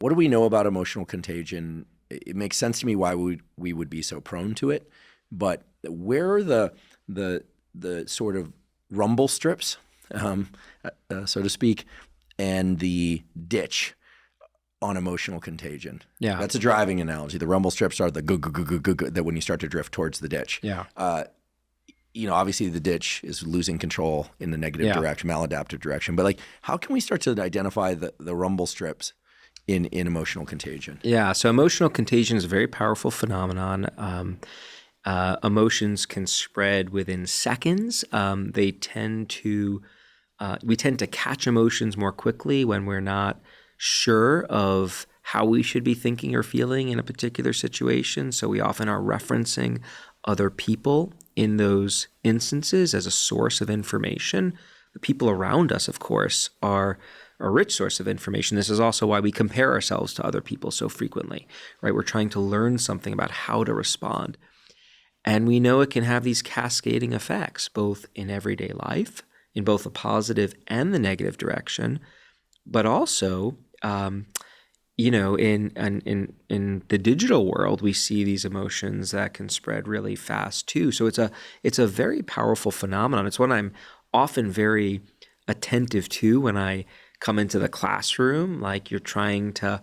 what do we know about emotional contagion? It makes sense to me why we would be so prone to it, but where are the sort of rumble strips, so to speak, and the ditch on emotional contagion? Yeah. That's a driving analogy. The rumble strips are the go, go, go, go, go, go, that when you start to drift towards the ditch. Yeah. Obviously the ditch is losing control in the negative direction, maladaptive direction. But like, how can we start to identify the rumble strips in emotional contagion? Yeah. So emotional contagion is a very powerful phenomenon. Emotions can spread within seconds. We tend to catch emotions more quickly when we're not sure of how we should be thinking or feeling in a particular situation. So we often are referencing other people in those instances as a source of information. The people around us, of course, are a rich source of information. This is also why we compare ourselves to other people so frequently, right? We're trying to learn something about how to respond. And we know it can have these cascading effects, both in everyday life, in both the positive and the negative direction, but also, in the digital world, we see these emotions that can spread really fast too. So it's a very powerful phenomenon. It's one I'm often very attentive to when I come into the classroom. Like you tend to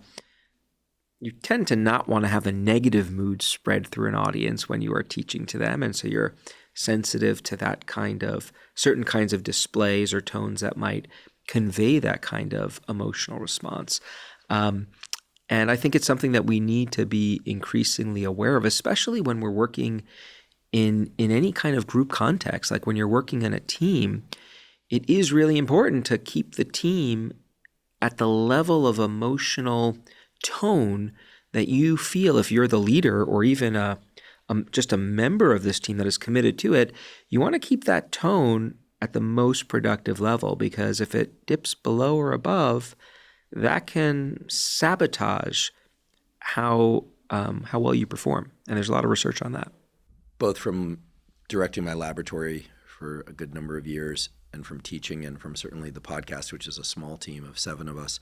not want to have a negative mood spread through an audience when you are teaching to them. And so you're sensitive to that kind of certain kinds of displays or tones that might convey that kind of emotional response. And I think it's something that we need to be increasingly aware of, especially when we're working in any kind of group context. Like when you're working in a team, it is really important to keep the team at the level of emotional tone that you feel if you're the leader or even just a member of this team that is committed to it. You want to keep that tone at the most productive level, because if it dips below or above, that can sabotage how well you perform. And there's a lot of research on that. Both from directing my laboratory for a good number of years and from teaching and from certainly the podcast, which is a small team of 7 of us,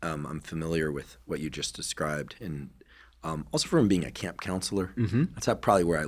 I'm familiar with what you just described. And also from being a camp counselor. Mm-hmm. That's probably where I